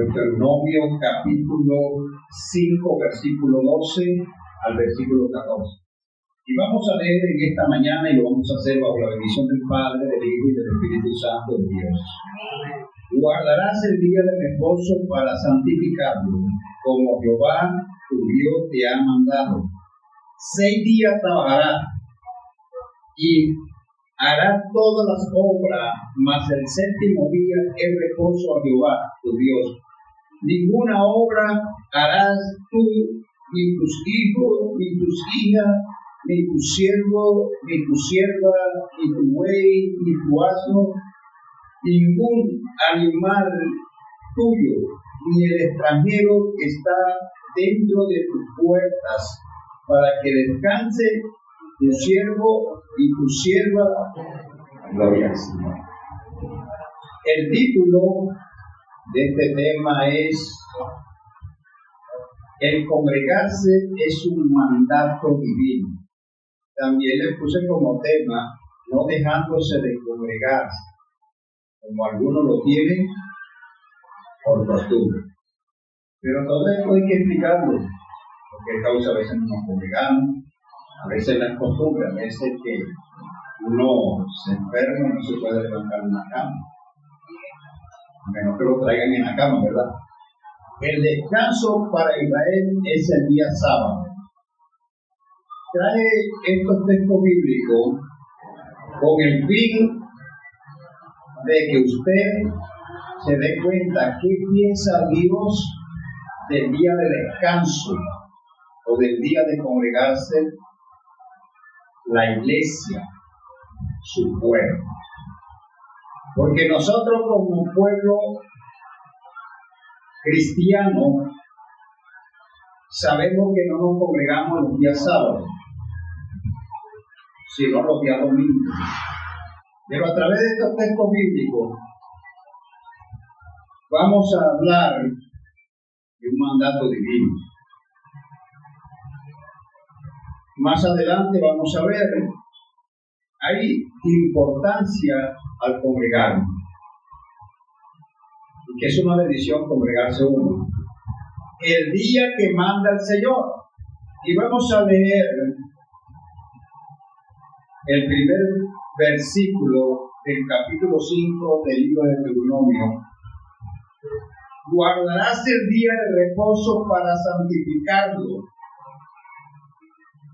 Deuteronomio capítulo 5, versículo 12 al versículo 14. Y vamos a leer en esta mañana y lo vamos a hacer bajo la bendición del Padre, del Hijo y del Espíritu Santo de Dios. Guardarás el día de reposo para santificarlo, como Jehová tu Dios te ha mandado. 6 días trabajarás y harás todas las obras, mas el séptimo día es reposo a Jehová tu Dios. Ninguna obra harás tú, ni tus hijos, ni tus hijas, ni tu siervo, ni tu sierva, ni tu buey, ni tu asno, ningún animal tuyo, ni el extranjero que está dentro de tus puertas, para que descanse tu siervo y tu sierva. Gloria al Señor. El título de este tema es: el congregarse es un mandato divino. También le puse como tema: no dejándose de congregarse, como algunos lo tienen por costumbre. Pero todo esto hay que explicarlo, porque causa a veces nos congregamos, a veces la costumbre, a veces que uno se enferma y no se puede levantar en la cama, a menos que lo traigan en la cama, ¿verdad? El descanso para Israel es el día sábado. Trae estos textos bíblicos con el fin de que usted se dé cuenta qué piensa Dios del día de descanso o del día de congregarse la iglesia, su pueblo. Porque nosotros como pueblo cristiano sabemos que no nos congregamos los días sábados, sino los días domingos. Pero a través de estos textos bíblicos vamos a hablar de un mandato divino. Más adelante vamos a ver, hay importancia al congregarnos, y que es una bendición congregarse uno. El día que manda el Señor. Y vamos a leer el primer versículo del capítulo 5 del libro de Deuteronomio. Guardarás el día de reposo para santificarlo,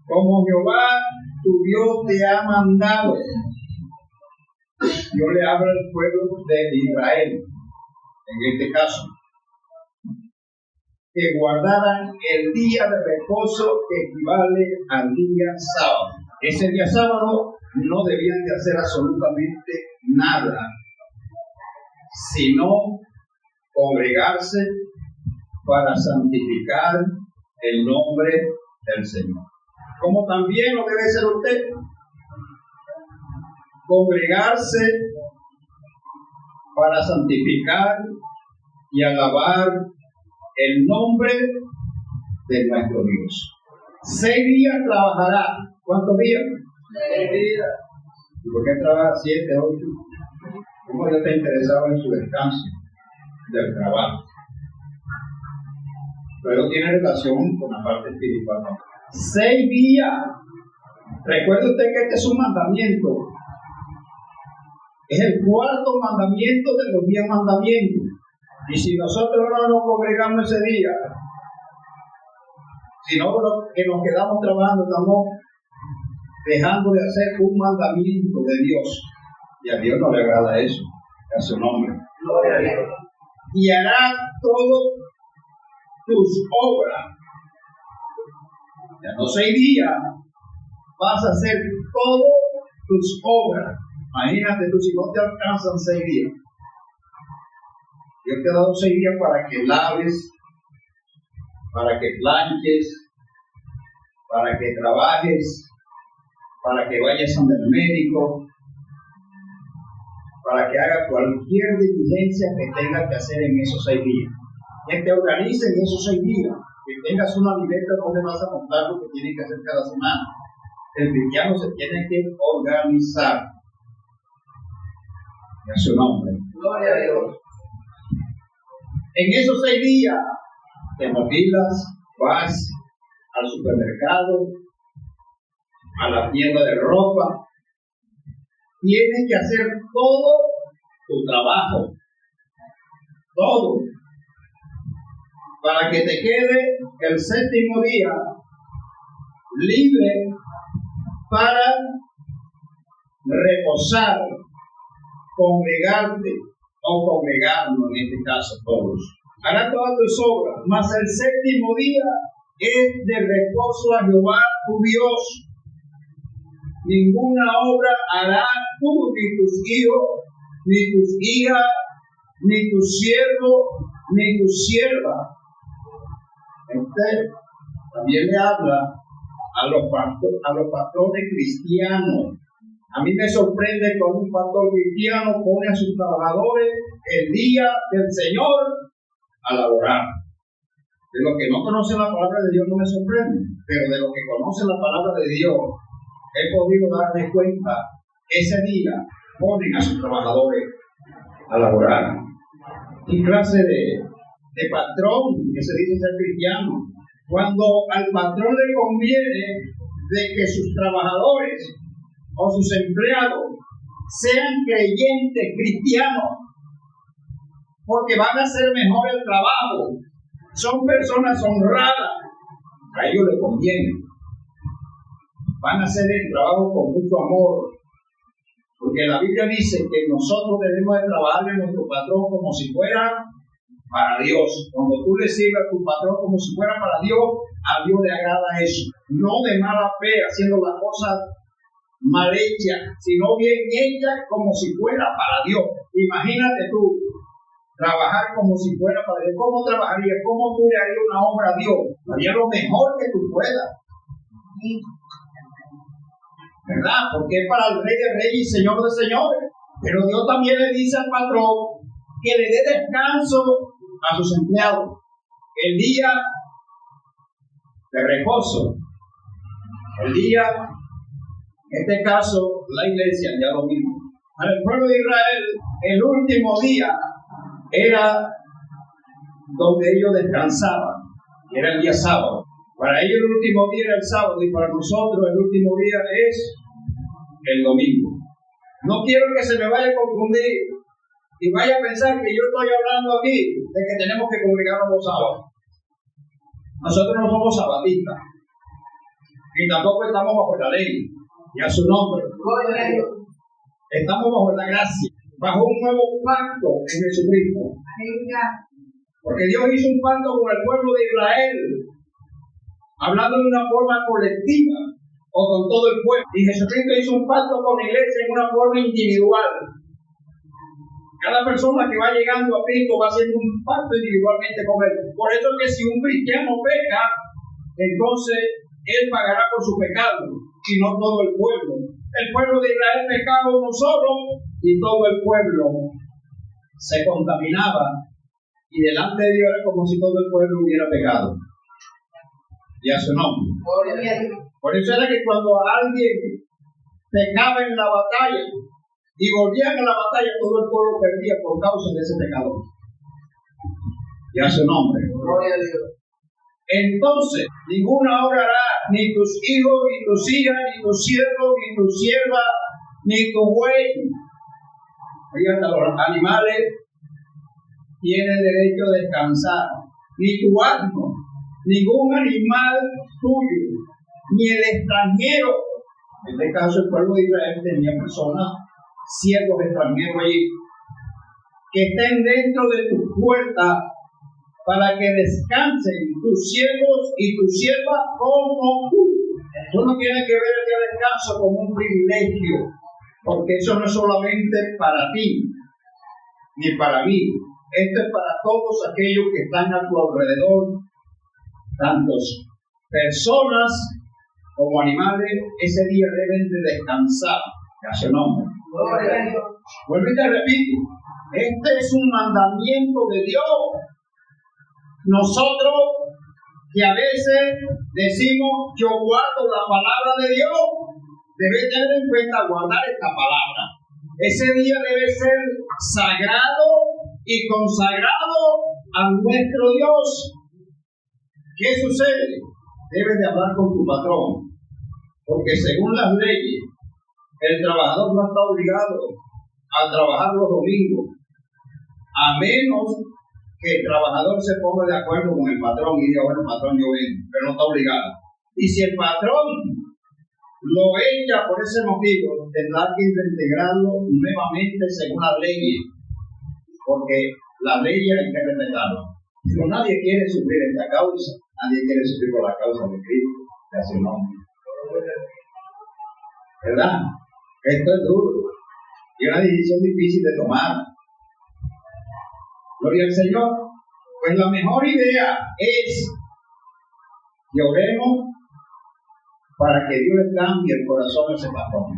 como Jehová tu Dios te ha mandado. Yo le hablo al pueblo de Israel, en este caso, que guardaran el día de reposo que equivale al día sábado. Ese día sábado no debían de hacer absolutamente nada, sino congregarse para santificar el nombre del Señor. Como también lo debe ser usted, congregarse para santificar y alabar el nombre de nuestro Dios. 6 días trabajará. ¿Cuántos días? 6 días. ¿Y por qué trabaja 7, 8? ¿Cómo Dios está interesado en su descanso del trabajo? Pero tiene relación con la parte espiritual. 6 días. Recuerde usted que este es un mandamiento. Es el 4º mandamiento de los 10 mandamientos. Y si nosotros no nos congregamos ese día, sino que nos quedamos trabajando, estamos dejando de hacer un mandamiento de Dios. Y a Dios no le agrada eso, a su nombre. Gloria a Dios. Y hará todo tus obras. Ya no 6 días, vas a hacer todas tus obras. Imagínate tú, si no te alcanzan 6 días. Dios te ha dado 6 días para que laves, para que planches, para que trabajes, para que vayas al médico, para que hagas cualquier diligencia que tengas que hacer en esos 6 días. Que te organices en esos 6 días, que tengas una libreta donde vas a contar lo que tienes que hacer cada semana. El cristiano se tiene que organizar. A su nombre. Gloria a Dios. En esos 6 días te motilas, vas al supermercado, a la tienda de ropa, tienes que hacer todo tu trabajo, todo, para que te quede el 7º día libre para reposar, congregarte o congregarnos, en este caso todos. Hará todas tus obras, mas el 7º día es de reposo a Jehová tu Dios. Ninguna obra hará tú, ni tus hijos, ni tus hijas, ni tu siervo, ni tu sierva. También le habla a los pastores cristianos. A mí me sorprende cuando un pastor cristiano pone a sus trabajadores el día del Señor a laborar. De los que no conocen la palabra de Dios no me sorprende, pero de los que conocen la palabra de Dios he podido darme cuenta, ese día ponen a sus trabajadores a laborar. ¿Qué clase de patrón que se dice ser cristiano? Cuando al patrón le conviene de que sus trabajadores o sus empleados sean creyentes cristianos, porque van a hacer mejor el trabajo, son personas honradas, a ellos les conviene. Van a hacer el trabajo con mucho amor, porque la Biblia dice que nosotros debemos de trabajar en nuestro patrón como si fuera para Dios. Cuando tú le sirves a tu patrón como si fuera para Dios, a Dios le agrada eso. No de mala fe, haciendo las cosas mal hechas, sino bien hechas como si fuera para Dios. Imagínate tú, trabajar como si fuera para Dios. ¿Cómo trabajarías? ¿Cómo tú le harías una obra a Dios? Haría lo mejor que tú puedas, ¿verdad? Porque es para el Rey de Reyes y Señor de Señores. Pero Dios también le dice al patrón que le dé descanso a sus empleados. El día de reposo, el día, en este caso, la iglesia, ya lo mismo. Para el pueblo de Israel, el último día era donde ellos descansaban, era el día sábado. Para ellos el último día era el sábado y para nosotros el último día es el domingo. No quiero que se me vaya a confundir y vaya a pensar que yo estoy hablando aquí de que tenemos que congregarnos los sábados. Nosotros no somos sabatistas, ni tampoco estamos bajo la ley, y a su nombre. Estamos bajo la gracia, bajo un nuevo pacto en Jesucristo. Porque Dios hizo un pacto con el pueblo de Israel, hablando de una forma colectiva o con todo el pueblo. Y Jesucristo hizo un pacto con la iglesia en una forma individual. Cada persona que va llegando a Cristo va haciendo un pacto individualmente con él. Por eso es que si un cristiano peca, entonces él pagará por su pecado y no todo el pueblo. El pueblo de Israel pecaba uno solo y todo el pueblo se contaminaba. Y delante de Dios era como si todo el pueblo hubiera pecado. Y a su nombre. Por eso era que cuando alguien pecaba en la batalla y volvían a la batalla, todo el pueblo perdía por causa de ese pecado. Y a su nombre. Gloria a Dios. Entonces, ninguna obra hará ni tus hijos, ni tus hijas, ni tus siervos, ni tu sierva, ni tu buey. Hasta los animales tienen derecho a descansar. Ni tu asno, ningún animal tuyo, ni el extranjero. En este caso, el pueblo de Israel tenía personas, siervos extranjeros allí, que estén dentro de tus puertas para que descansen tus siervos y tus siervas como tú. Tú no tienes que ver el día de descanso como un privilegio, porque eso no es solamente para ti, ni para mí. Esto es para todos aquellos que están a tu alrededor, tantos personas como animales. Ese día deben de descansar. A su nombre. Vuelvo y te repito, este es un mandamiento de Dios. Nosotros que a veces decimos yo guardo la palabra de Dios, debe tener en cuenta guardar esta palabra. Ese día debe ser sagrado y consagrado a nuestro Dios. ¿Qué sucede? Debes de hablar con tu patrón, porque según las leyes, el trabajador no está obligado a trabajar los domingos, a menos que el trabajador se ponga de acuerdo con el patrón y diga, bueno, patrón, yo vengo, pero no está obligado. Y si el patrón lo echa por ese motivo, tendrá que integrarlo nuevamente según las leyes, porque las leyes hay que respetarlas. Pero nadie quiere sufrir esta causa, nadie quiere sufrir por la causa de Cristo, de su nombre. ¿Verdad? Esto es duro y una decisión difícil de tomar. Gloria al Señor. Pues la mejor idea es que oremos para que Dios le cambie el corazón a ese patrón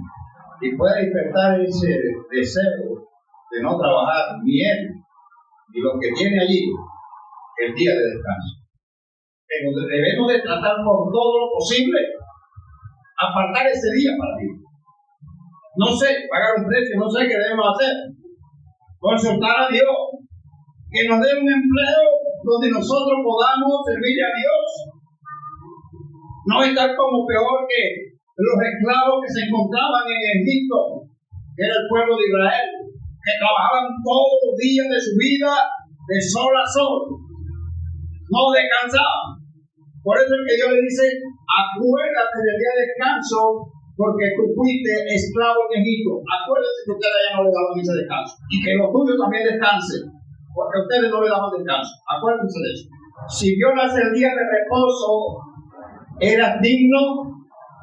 y pueda despertar ese deseo de no trabajar ni él ni lo que tiene allí el día de descanso. Pero debemos de tratar por todo lo posible apartar ese día para Dios. No sé, pagar un precio, no sé qué debemos hacer. Consultar a Dios, que nos dé un empleo donde nosotros podamos servirle a Dios. No estar como peor que los esclavos que se encontraban en Egipto, que era el pueblo de Israel, que trabajaban todos los días de su vida de sol a sol. No descansaban. Por eso es que Dios le dice, acuérdate del día de descanso, porque tú fuiste esclavo en Egipto. Acuérdate que ustedes ya no le daban ese descanso. Y que los tuyos también descansen, porque ustedes no le daban descanso. Acuérdense de eso. Si violas el día de reposo, eras digno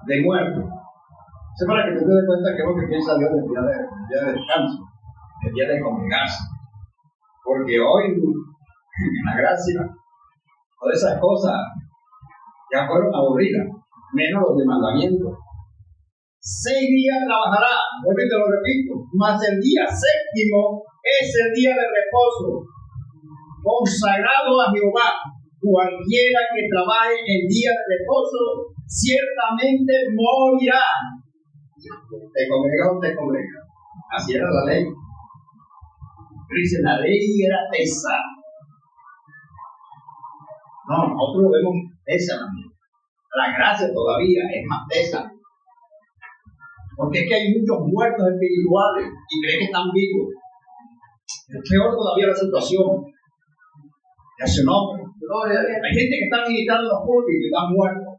de muerte. Es para que te des cuenta que es lo que piensa Dios del día de descanso, del día de congregarse. Porque hoy, en la gracia, todas esas cosas ya fueron aburridas, menos los de mandamiento. 6 días trabajará, hoy te lo repito, mas el día séptimo es el día de reposo, consagrado a Jehová. Cualquiera que trabaje el día de reposo, ciertamente morirá. ¿Te congrega o te congrega? Así era la ley. Pero dice, la ley era pesada. No, nosotros lo vemos pesa también. La gracia todavía es más pesa. Porque es que hay muchos muertos espirituales y creen que están vivos. Es peor todavía la situación. Ya su nombre. Hay gente que está militando en los púlpitos y están muertos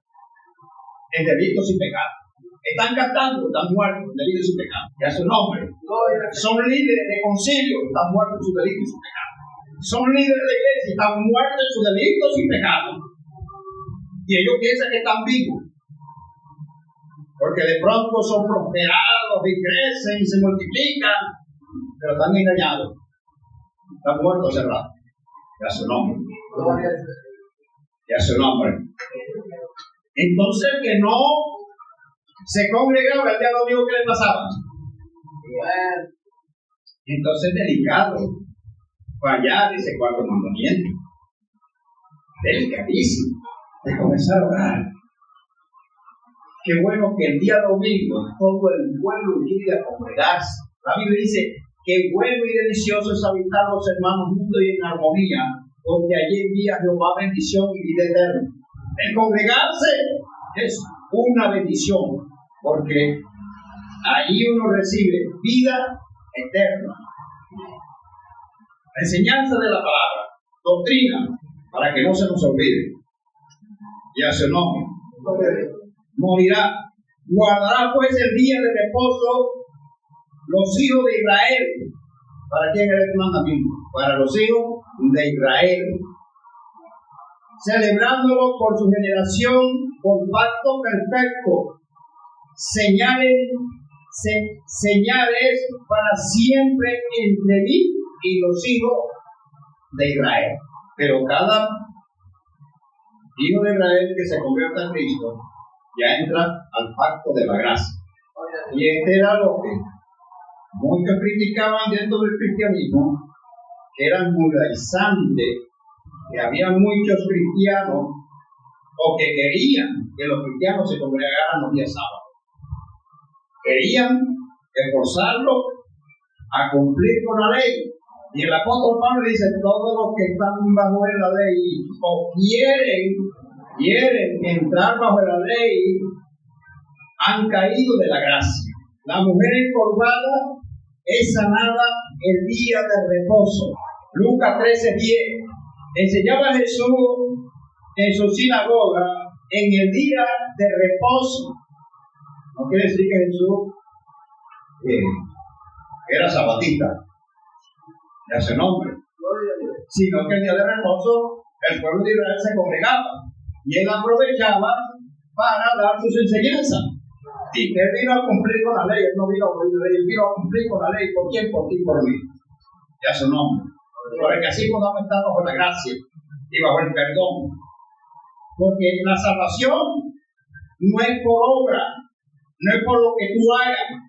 en delitos y pecados. Están cantando, están muertos en delitos y pecados. Ya su nombre. Son líderes de concilio, están muertos en sus delitos y sus pecados. Son líderes de iglesia, están muertos en sus delitos y pecados. Y ellos piensan que están vivos. Porque de pronto son prosperados y crecen y se multiplican, pero están engañados. Están muertos cerrados. Ya su nombre. Ya su nombre. Entonces, que no se congregaba el día domingo, que le pasaba. Entonces, delicado fallar ese cuarto mandamiento. Delicadísimo. De comenzar a orar. Qué bueno que el día domingo todo el pueblo llegue a congregarse. La Biblia dice que bueno y delicioso es habitar los hermanos juntos y en armonía, porque allí envía Jehová bendición y vida eterna. El congregarse es una bendición, porque allí uno recibe vida eterna. La enseñanza de la palabra, doctrina, para que no se nos olvide. Y a su nombre. Morirá. Guardará pues el día de reposo los hijos de Israel. ¿Para quién era este mandamiento? Para los hijos de Israel. Celebrándolo por su generación, por pacto perfecto. Señales para siempre entre mí y los hijos de Israel. Pero cada hijo de Israel que se convierta en Cristo ya entra al pacto de la gracia. Y este era lo que muchos criticaban dentro del cristianismo, que eran judaizantes, que había muchos cristianos o que querían que los cristianos se congregaran los días sábados. Querían esforzarlos a cumplir con la ley, Y el apóstol Pablo dice, todos los que están bajo la ley o quieren entrar bajo la ley, han caído de la gracia. La mujer encorvada es sanada el día de reposo. Lucas 13:10. Enseñaba a Jesús en su sinagoga en el día de reposo. No quiere decir que Jesús era sabatista, ya se nombre, sino que el día de reposo el pueblo de Israel se congregaba y él aprovechaba para dar sus enseñanzas. Y que él vino a cumplir con la ley, él no vino a abolir la ley, él vino a cumplir con la ley. ¿Por quién? Por ti, por mí. Ya su nombre. Porque así podamos estar bajo la gracia y bajo el perdón. Porque la salvación no es por obra, no es por lo que tú hagas.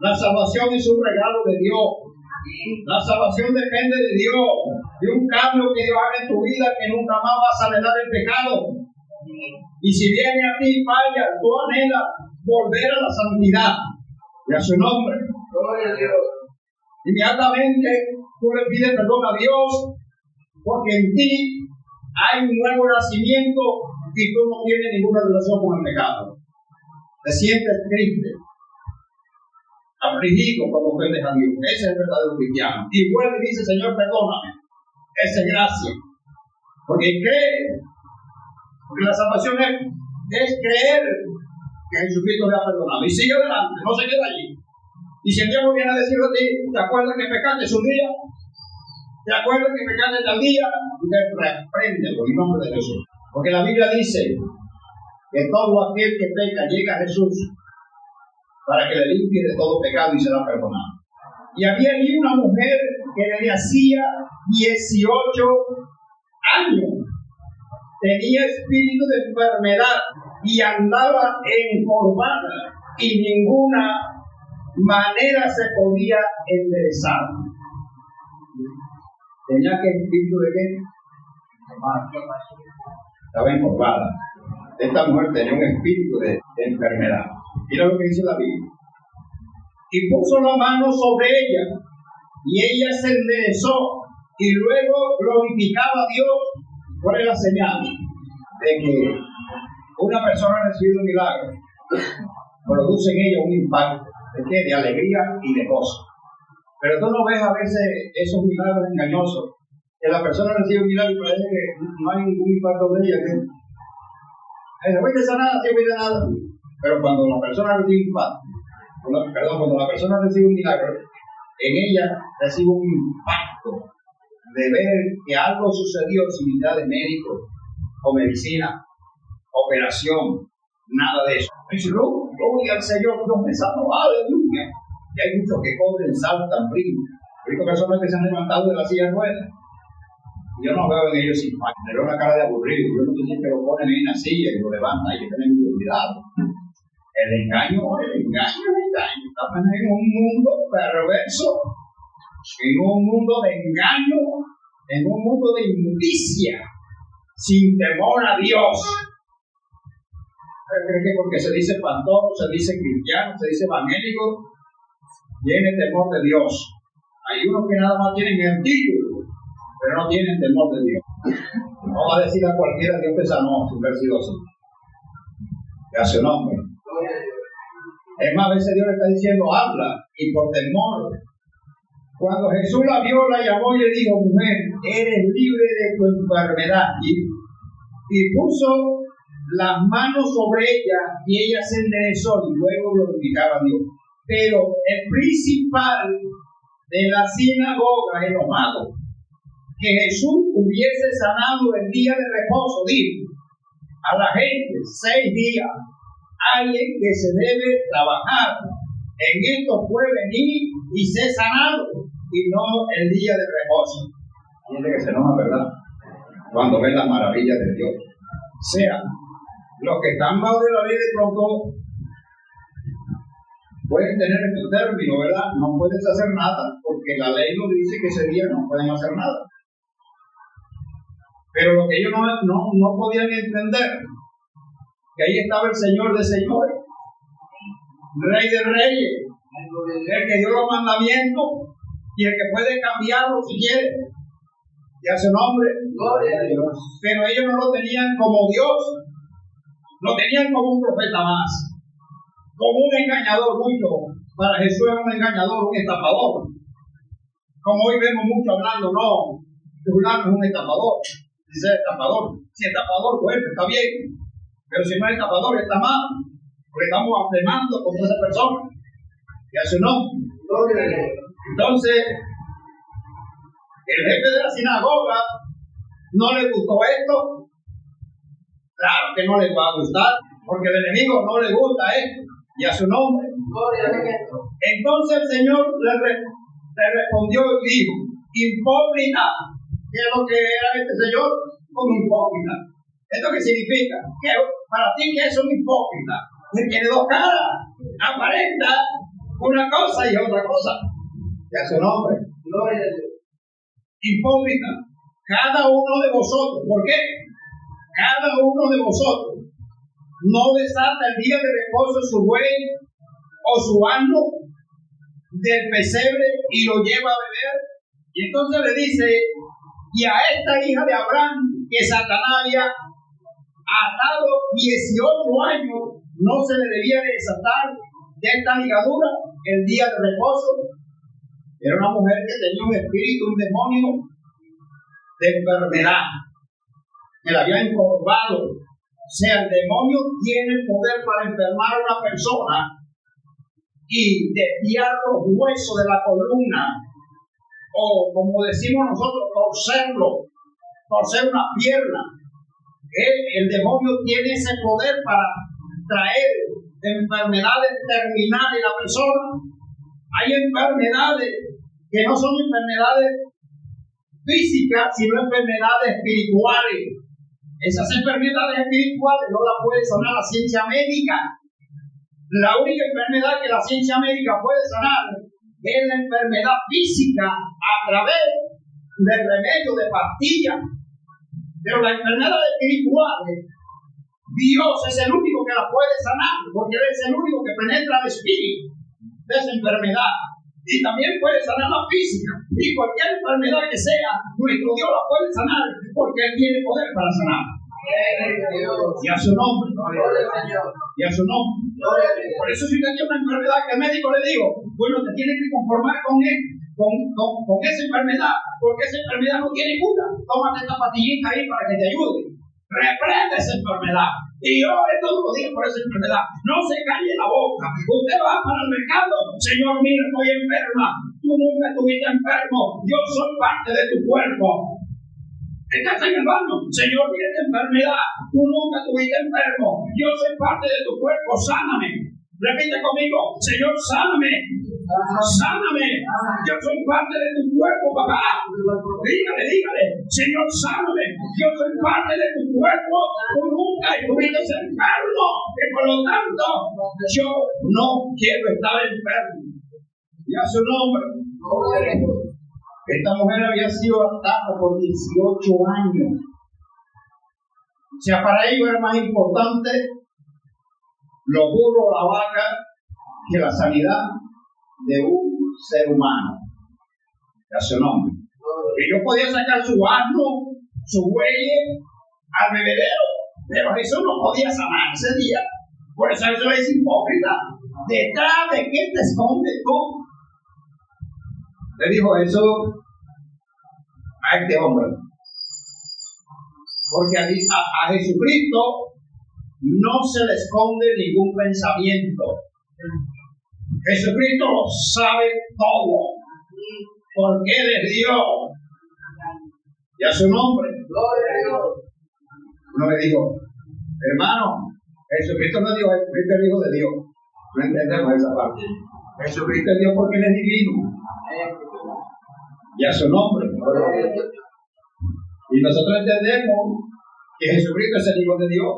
La salvación es un regalo de Dios. La salvación depende de Dios, de un cambio que Dios haga en tu vida, que nunca más vas a heredar el pecado. Y si viene a ti falla, tú anhelas volver a la santidad y a su nombre. Gloria a Dios. Inmediatamente tú le pides perdón a Dios, porque en ti hay un nuevo nacimiento y tú no tienes ninguna relación con el pecado. Te sientes triste, afligido cuando ofendes a Dios. Ese es el verdadero cristiano. Y vuelve y dice, Señor, perdóname. Esa es gracia. Porque cree. Porque la salvación es creer que Jesucristo le ha perdonado. Y sigue adelante, no se queda allí. Y si el diablo viene a decirle a ti, ¿te acuerdas que pecaste un día? ¿Te acuerdas que pecaste tal día? Usted reprende por el nombre de Jesús. Porque la Biblia dice que todo aquel que peca llega a Jesús para que le limpie de todo pecado y será perdonado. Y había allí una mujer que le hacía 18 años. Tenía espíritu de enfermedad y andaba encorvada y ninguna manera se podía enderezar. ¿Tenía que espíritu de qué? Estaba encorvada. Esta mujer tenía un espíritu de enfermedad. Mira lo que dice la Biblia. Y puso la mano sobre ella y ella se enderezó y luego glorificaba a Dios. ¿Cuál es la señal? De que una persona ha recibido un milagro, produce en ella un impacto de alegría y de gozo. Pero tú no ves a veces esos milagros engañosos, que la persona recibe un milagro y parece que no hay ningún impacto de ella. ¿Se voy a sanar? Sí, voy a nada. Pero cuando la persona recibe un impacto, cuando la persona recibe un milagro, en ella recibe un impacto de ver que algo sucedió sin necesidad de médico o medicina, operación, nada de eso. Dice, gloria al Señor, Dios me sanó, aleluya. Y hay muchos que corren, saltan, brincan. He visto personas que se han levantado de la silla de ruedas. Yo no veo en ellos impacto, me veo una cara de aburrido. Yo no sé que lo ponen en una silla y lo levantan, hay que tener mucho cuidado. El engaño. Estamos en un mundo perverso, en un mundo de engaño, en un mundo de inmundicia, sin temor a Dios. ¿Cree que porque se dice pastor, se dice cristiano, se dice evangélico, tiene temor de Dios? Hay unos que nada más tienen el título, pero no tienen temor de Dios. No va a decir a cualquiera Dios te sanó, sin haber sido así. Que hace un hombre. Es más, a veces Dios le está diciendo, habla, y por temor. Cuando Jesús la vio, la llamó y le dijo, mujer, eres libre de tu enfermedad. Y puso las manos sobre ella y ella se enderezó y luego glorificaba a Dios. Pero el principal de la sinagoga, enojado, que Jesús hubiese sanado el día de reposo, dijo a la gente, 6 días, alguien que se debe trabajar. En esto puede venir y ser sanado, y no el día de reposo. Gente que se enoja, ¿verdad? Cuando ven las maravillas de Dios. O sea, los que están bajo de la ley de pronto pueden tener este término, ¿verdad? No puedes hacer nada, porque la ley nos dice que ese día no pueden hacer nada. Pero lo que ellos no podían entender, que ahí estaba el Señor de señores, Rey de reyes, el que dio los mandamientos, y el que puede cambiarlo si quiere. Y a su nombre, gloria a Dios. Pero ellos no lo tenían como Dios, lo tenían como un profeta más, como un engañador mucho. Para Jesús era un engañador, un estafador. Como hoy vemos mucho hablando, no, fulano es un estafador, dice estafador. Si es estafador, bueno, está bien, pero si no es estafador, está mal, porque estamos afirmando contra esa persona. Y a su nombre. Entonces, el jefe de la sinagoga no le gustó esto. Claro que no le va a gustar, porque el enemigo no le gusta esto. Y a su nombre. Entonces el Señor le respondió y dijo: hipócrita. ¿Qué es lo que era este señor? Un hipócrita. ¿Esto qué significa? Que para ti, ¿qué es un hipócrita? Que tiene dos caras, aparenta una cosa y otra cosa. Y a su nombre. Gloria a Dios. Hipócrita. Cada uno de vosotros. ¿Por qué? Cada uno de vosotros no desata el día de reposo su buey o su asno del pesebre y lo lleva a beber. Y entonces le dice: y a esta hija de Abraham que Satanás había atado 18 años, no se le debía desatar de esta ligadura el día de reposo. Era una mujer que tenía un espíritu, un demonio de enfermedad, que la había encorvado. O sea, el demonio tiene el poder para enfermar a una persona y desviar los huesos de la columna, o como decimos nosotros, torcer una pierna. El demonio tiene ese poder para traer enfermedades terminales a la persona. Hay enfermedades que no son enfermedades físicas, sino enfermedades espirituales. Esas enfermedades espirituales no las puede sanar la ciencia médica. La única enfermedad que la ciencia médica puede sanar es la enfermedad física a través del remedio de pastillas. Pero las enfermedades espirituales, Dios es el único que las puede sanar, porque Él es el único que penetra el espíritu de esa enfermedad. Y también puede sanar la física. Y cualquier enfermedad que sea, nuestro Dios la puede sanar, porque Él tiene poder para sanar. Y a su nombre. Y a su nombre. Por eso si usted tiene una enfermedad que el médico le dijo, bueno, te tienes que conformar con él, con esa enfermedad, porque esa enfermedad no tiene cura. Tómate esta pastillita ahí para que te ayude. Reprende esa enfermedad y ore todos los días por esa enfermedad. No se calle la boca. Usted va para el mercado: Señor, mira, estoy enferma. Tú nunca estuviste enfermo. Yo soy parte de tu cuerpo. Estás en el baño: Señor, mira esta enfermedad. Tú nunca estuviste enfermo. Yo soy parte de tu cuerpo. Sáname. Repite conmigo: Señor, sáname. Sáname. Yo soy parte de tu cuerpo, papá. Dígale: Señor, sáname. Yo soy parte de tu cuerpo. Tú nunca estuviste enfermo. Y por lo tanto, yo no quiero estar enfermo. Y a su nombre. Esta mujer había sido atada por 18 años. O sea, para ellos era más importante los burros, la vaca, que la sanidad de un ser humano. A su nombre. Ellos podían sacar su asno, su buey al bebedero, pero Jesús no podía sanar ese día. Por eso le dice: hipócrita, ¿detrás de qué te escondes tú? Le dijo eso a este hombre. Porque a Jesucristo no se le esconde ningún pensamiento. Jesucristo lo sabe todo, porque Él es Dios. Y a su nombre. Uno me dijo: hermano, Jesucristo no es Dios, Jesucristo es el Hijo de Dios. No entendemos esa parte. Jesucristo es Dios porque Él es divino. Y a su nombre. Y nosotros entendemos que Jesucristo es el Hijo de Dios.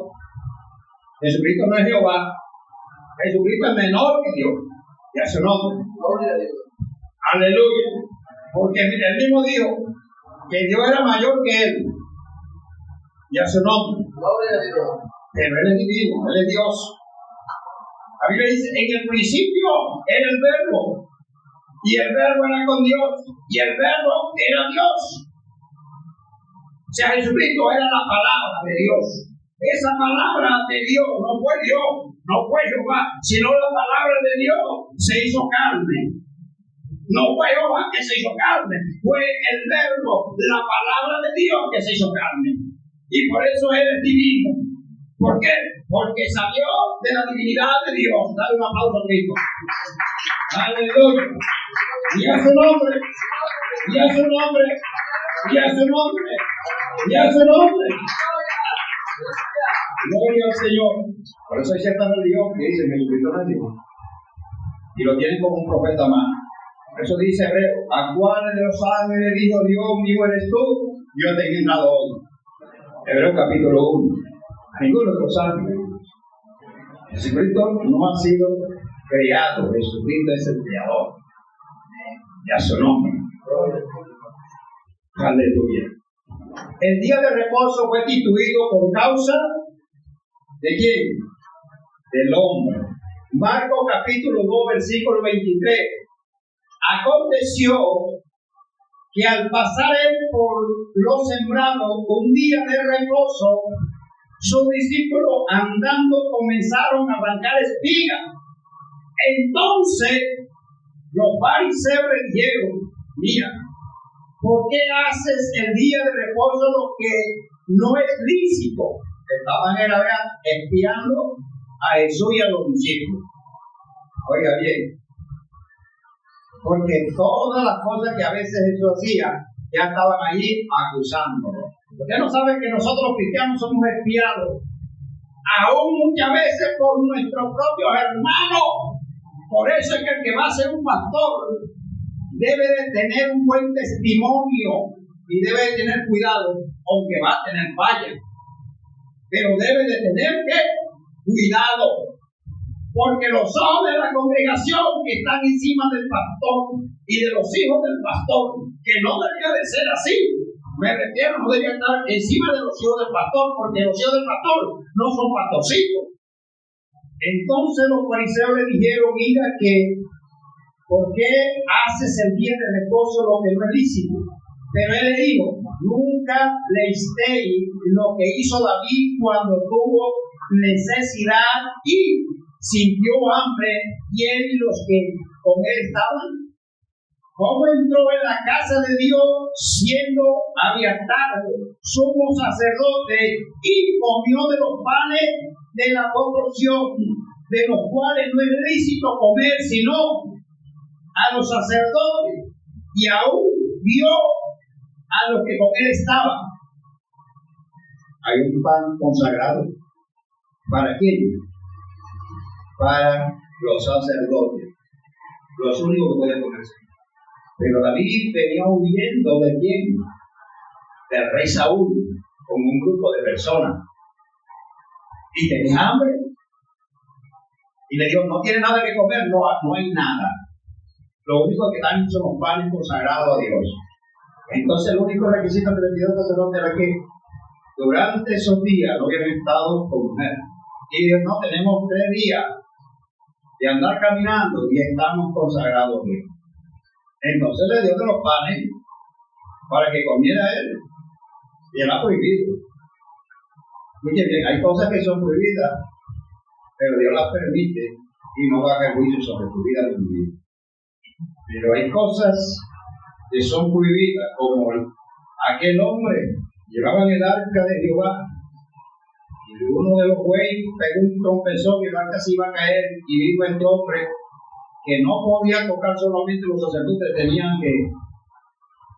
Jesucristo no es Jehová. Jesucristo es menor que Dios. Y a su nombre. Aleluya. Porque Él mismo dijo que Dios era mayor que Él. Y a su nombre. Pero Él es divino, Él es Dios. La Biblia dice: en el principio era el verbo, y Y el verbo era con Dios, y el verbo era Dios. O sea, Jesucristo era la palabra de Dios. Esa palabra de Dios no fue Dios, no fue Jehová, sino la palabra de Dios se hizo carne. No fue Jehová que se hizo carne, fue el verbo, la palabra de Dios que se hizo carne. Y por eso Él es divino. ¿Por qué? Porque salió de la divinidad de Dios. Dale un aplauso a Cristo. Aleluya. Y a su nombre. Y a su nombre. Y a su nombre. Y a su nombre. Gloria al Señor. Por eso hay cierta religión que dice que Jesucristo no es Dios. Y lo tienen como un profeta más. Por eso dice Hebreo: ¿a cuáles de los ángeles dijo Dios mío eres tú? Yo te he engendrado hoy. Hebreo capítulo 1. A ninguno de los ángeles. Jesucristo no ha sido creado. Jesucristo es el creador. Y a su nombre. Aleluya. El día de reposo fue instituido por causa ¿de quién? Del hombre. Marcos capítulo 2 versículo 23. Aconteció que al pasar él por los sembrados un día de reposo, sus discípulos andando comenzaron a arrancar espigas. Entonces los fariseos le dijeron: mira, ¿por qué haces el día de reposo lo que no es lícito? Estaban espiando a Jesús y a los discípulos. Oiga bien, porque todas las cosas que a veces Jesús hacía ya estaban allí acusándolo. Usted no sabe que nosotros los cristianos somos espiados, aún muchas veces por nuestros propios hermanos. Por eso es que el que va a ser un pastor debe de tener un buen testimonio y debe de tener cuidado, aunque va a tener fallas. Pero debe de tener cuidado, porque los ojos de la congregación que están encima del pastor y de los hijos del pastor, que no debería de ser así, me refiero, no debería estar encima de los hijos del pastor, porque los hijos del pastor no son pastorcitos. Entonces los fariseos le dijeron: mira que ¿por qué haces el día de reposo lo que no es lícito? Pero él le dijo: nunca leísteis lo que hizo David cuando tuvo necesidad y sintió hambre, y él y los que con él estaban. ¿Cómo entró en la casa de Dios siendo Abiatar sumo sacerdote y comió de los panes de la proporción, de los cuales no es lícito comer sino a los sacerdotes, y aún vio a los que con él estaban? Hay un pan consagrado. ¿Para quién? Para los sacerdotes, los únicos que pueden comerse. Pero David venía huyendo ¿de quién? Del rey Saúl, con un grupo de personas. Y tenía hambre. Y le dijo: no tiene nada que comer. No hay nada. Lo único que dan son los panes consagrados a Dios. Entonces el único requisito que le pidió el sacerdote era que durante esos días no hubieran estado con mujer. Y dijo: no, tenemos 3 días de andar caminando y estamos consagrados bien. Entonces le dio de los panes para que comiera él. Y él ha prohibido. Escuchen bien, hay cosas que son prohibidas, pero Dios las permite y no va a haber juicio sobre tu vida ni tu vida. Pero hay cosas que son prohibidas, como aquel hombre llevaban el arca de Jehová y uno de los bueyes pegó un trompezón y el arca se iba a caer, y dijo este hombre que no podía tocar, solamente los sacerdotes tenían que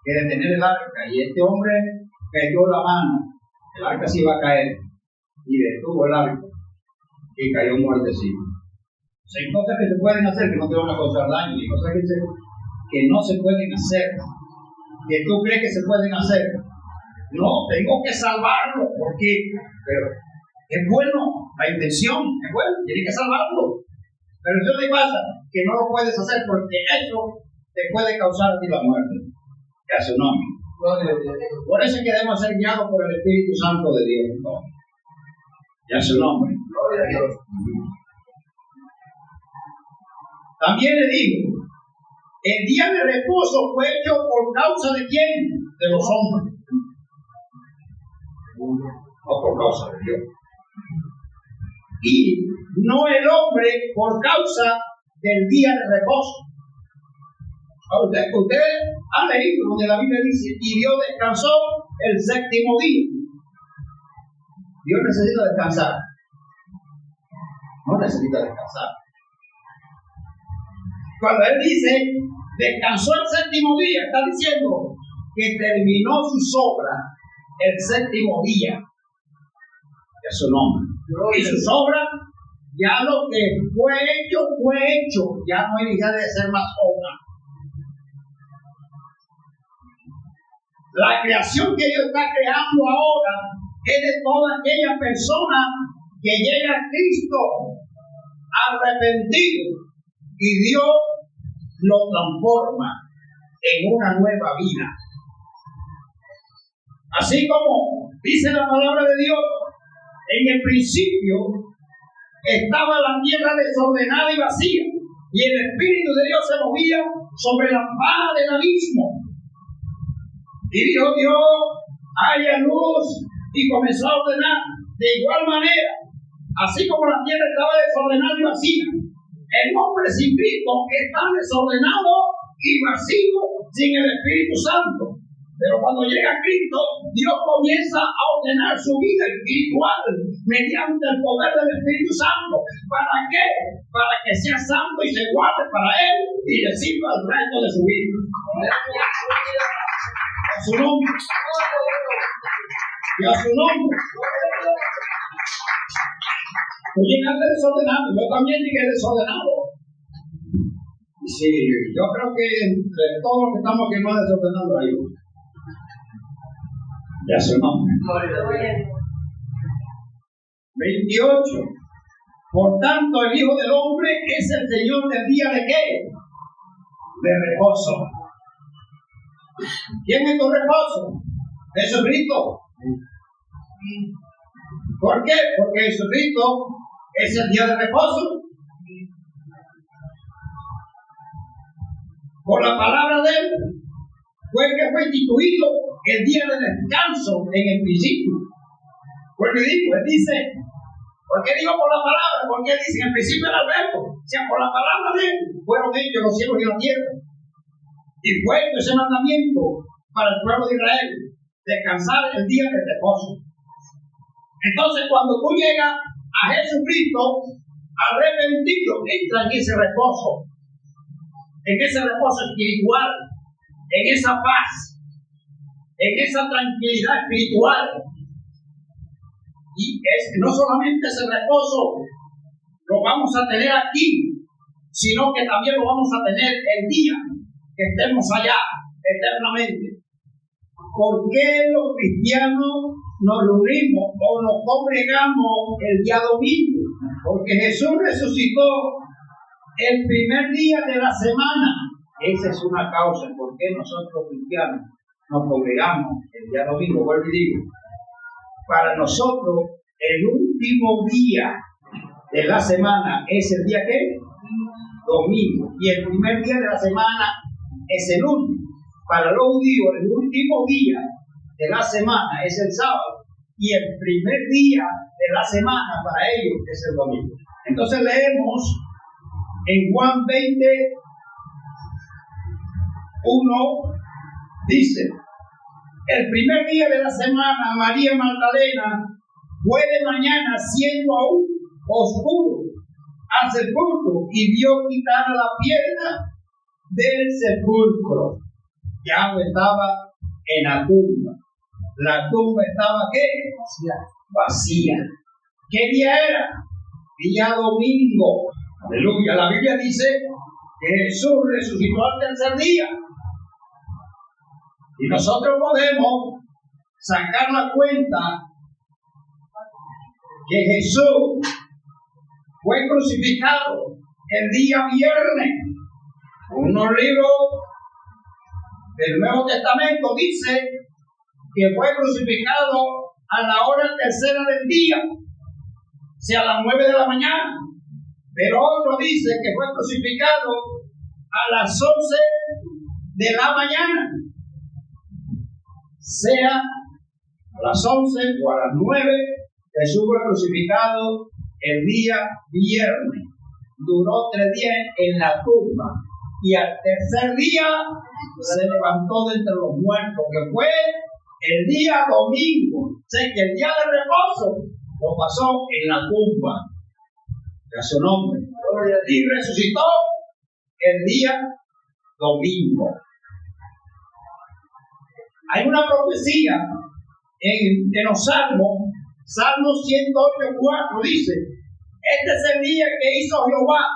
detener el arca, y este hombre metió la mano, el arca se iba a caer y detuvo el arca y cayó muertecito. O sea, hay cosas que se pueden hacer que no te van a causar daño, y cosas que no se pueden hacer, que tú crees que se pueden hacer. No, tengo que salvarlo, pero es bueno, la intención es buena, tiene que salvarlo. Pero eso le pasa, que no lo puedes hacer porque eso te puede causar a ti la muerte. Que a su nombre. Por eso es que debemos ser guiados por el Espíritu Santo de Dios. Y a su nombre. También le digo: El día de reposo fue hecho por causa de quién? De los hombres. No por causa de Dios. Y no el hombre por causa del día de reposo. Usted ha leído donde la Biblia dice, y Dios descansó el séptimo día. Dios necesita descansar. No necesita descansar. Cuando Él dice, descansó el séptimo día, está diciendo que terminó sus obras el séptimo día. Es su nombre. Y sus obras, ya lo que fue hecho. Ya no hay necesidad de ser más obra. La creación que Dios está creando ahora es de toda aquella persona que llega a Cristo arrepentido y Dios lo transforma en una nueva vida. Así como dice la palabra de Dios, en el principio estaba la tierra desordenada y vacía, y el Espíritu de Dios se movía sobre la faz del abismo. Y dijo Dios, haya luz, y comenzó a ordenar. De igual manera, así como la tierra estaba desordenada y vacía, el hombre sin Cristo está desordenado y vacío sin el Espíritu Santo. Pero cuando llega Cristo, Dios comienza a ordenar su vida espiritual mediante el poder del Espíritu Santo. ¿Para qué? Para que sea santo y se guarde para Él y le sirva el resto de su vida. A su nombre. Y a su nombre. Tú llegaste desordenado, yo también llegué desordenado. Sí, yo creo que entre todos los que estamos aquí más desordenados hay uno. Ya su nombre. 28. Por tanto, el Hijo del Hombre es el Señor del día de ¿qué? De reposo. ¿Quién es tu reposo? Jesucristo. ¿Por qué? Porque Jesucristo es el día de reposo. Por la palabra de Él fue instituido el día de descanso en el principio. Porque Él dice, ¿por qué digo por la palabra? Porque Él dice, en el principio era el verbo. O sea, por la palabra de Él fueron hechos los cielos y la tierra. Y fue ese mandamiento para el pueblo de Israel, descansar el día de reposo. Entonces, cuando tú llegas a Jesucristo, arrepentido, entra en ese reposo espiritual, en esa paz, en esa tranquilidad espiritual. Y no solamente ese reposo lo vamos a tener aquí, sino que también lo vamos a tener el día que estemos allá eternamente. ¿Por qué los cristianos nos reunimos o nos congregamos el día domingo? Porque Jesús resucitó el primer día de la semana. Esa es una causa por qué nosotros cristianos nos congregamos el día domingo. Vuelvo y digo, para nosotros el último día de la semana es el día ¿qué? Domingo. Y el primer día de la semana es el último. Para los judíos, el último día de la semana es el sábado. Y el primer día de la semana para ellos es el domingo. Entonces leemos en Juan 20:1, dice, el primer día de la semana María Magdalena fue de mañana siendo aún oscuro al sepulcro y vio quitar la piedra del sepulcro. Ya estaba en la tumba. La tumba estaba ¿qué? Vacía. ¿Qué día era? Día domingo. Aleluya. La Biblia dice que Jesús resucitó al tercer día. Y nosotros podemos sacar la cuenta que Jesús fue crucificado el día viernes. Unos libros del Nuevo Testamento dice que fue crucificado a la hora tercera del día, o sea, a las 9 de la mañana. Pero otro dice que fue crucificado a las 11 de la mañana, sea a las 11 o a las 9, Jesús fue crucificado el día viernes. Duró 3 días en la tumba y al tercer día se levantó de entre los muertos, que fue el día domingo. Sé que el día de reposo lo pasó en la tumba, a su nombre, y resucitó el día domingo. Hay una profecía en los Salmos, Salmo 108:4 dice: este es el día que hizo Jehová,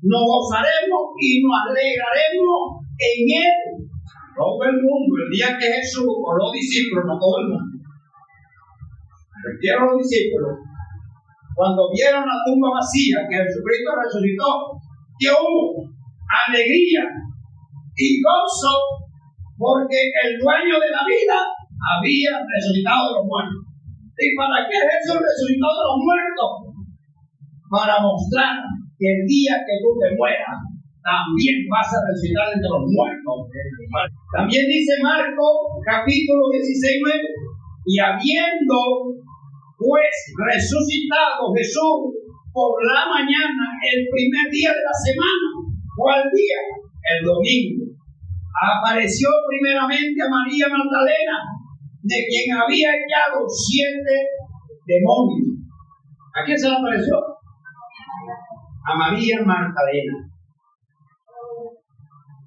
nos gozaremos y nos alegraremos en él. Todo el mundo, el día que Jesús, o los discípulos, no todo el mundo, refiero a los discípulos, cuando vieron la tumba vacía, que Jesucristo resucitó, que hubo alegría y gozo, porque el dueño de la vida había resucitado de los muertos. ¿Y para qué Jesús resucitó de los muertos? Para mostrar que el día que tú te mueras, también vas a resucitar entre los muertos. También dice Marcos, capítulo 16:9, y habiendo pues resucitado Jesús por la mañana, el primer día de la semana, ¿cuál día? El domingo. Apareció primeramente a María Magdalena, de quien había echado 7 demonios. ¿A quién se le apareció? A María Magdalena.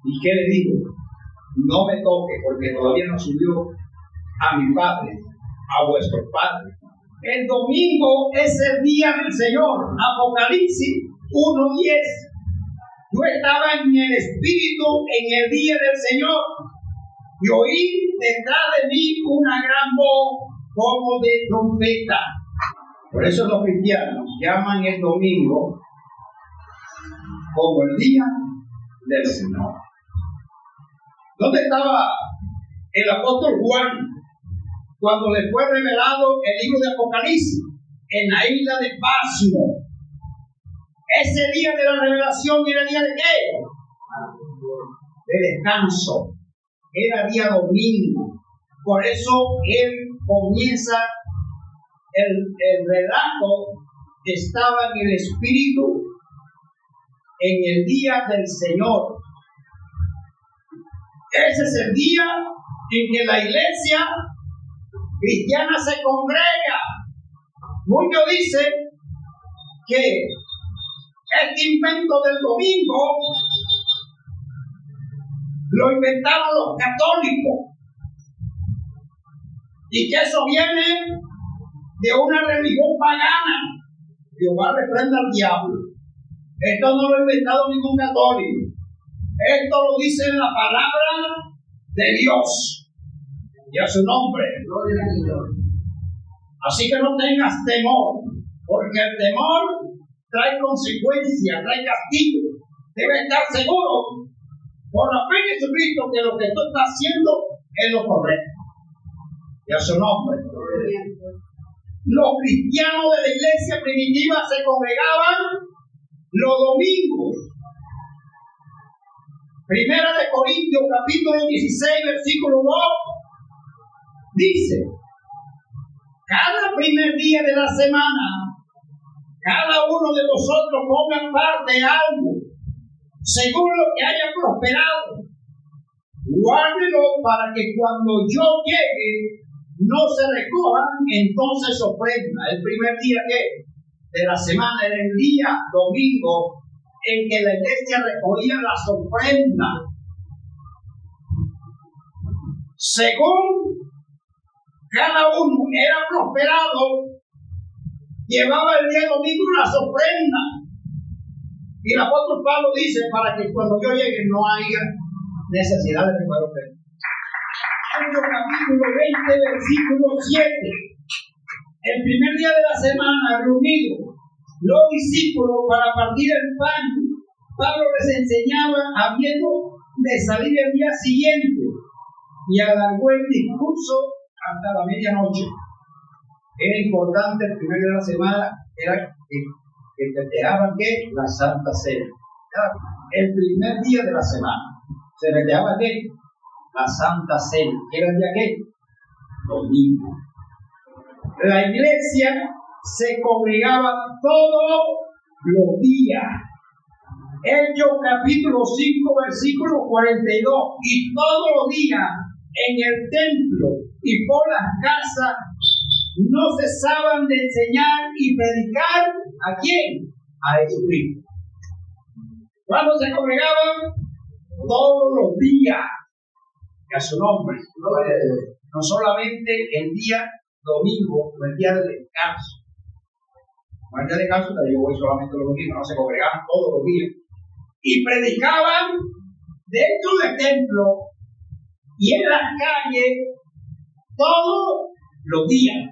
¿Y qué le digo? No me toque, porque todavía no subió a mi Padre, a vuestro Padre. El domingo es el día del Señor. Apocalipsis 1:10. Yo estaba en el Espíritu en el día del Señor y oí detrás de mí una gran voz como de trompeta. Por eso los cristianos llaman el domingo como el día del Señor. ¿Dónde estaba el apóstol Juan cuando le fue revelado el libro de Apocalipsis? En la isla de Pasmo. Ese día de la revelación era el día de ¿qué? De descanso. Era día domingo. Por eso él comienza el relato que estaba en el Espíritu en el día del Señor. Ese es el día en que la iglesia cristiana se congrega. Muchos dicen que este invento del domingo lo inventaron los católicos y que eso viene de una religión pagana. Jehová reprenda al diablo. Esto no lo ha inventado ningún católico. Esto lo dice en la palabra de Dios y a su nombre. Gloria al Señor. Así que no tengas temor, porque el temor trae consecuencias, trae castigo. Debes estar seguro por la fe de Jesucristo que lo que tú estás haciendo es lo correcto. Y a su nombre. Los cristianos de la iglesia primitiva se congregaban los domingos. Primera de Corintios, capítulo 16, versículo 2, dice: cada primer día de la semana, cada uno de vosotros ponga parte algo, según lo que haya prosperado. Guárdelo para que cuando yo llegue no se recojan, entonces ofrenda. El primer día de la semana era el día domingo en que la iglesia recogía las ofrendas. Según cada uno era prosperado, llevaba el día domingo las ofrendas. Y el apóstol Pablo dice, para que cuando yo llegue no haya necesidad de recoger ofrendas. Hechos capítulo 20, versículo 7. El primer día de la semana, reunidos los discípulos para partir el pan, Pablo les enseñaba habiendo de salir el día siguiente y alargó el discurso hasta la medianoche. Era importante el primer día de la semana, era que festejaban ¿qué? La Santa Cena. El primer día de la semana. ¿Se festejaba qué? La Santa Cena. ¿Qué era el día qué? Domingo. La iglesia se congregaba todos los días. Hechos capítulo 5, versículo 42. Y todos los días en el templo y por las casas no cesaban de enseñar y predicar. ¿A quién? A Jesucristo. ¿Cuándo se congregaban? Todos los días. Que a su nombre. No solamente el día domingo o el día de descanso. No, el día de descanso te digo hoy solamente los domingos, no, se congregaban todos los días. Y predicaban dentro del templo y en las calles todos los días.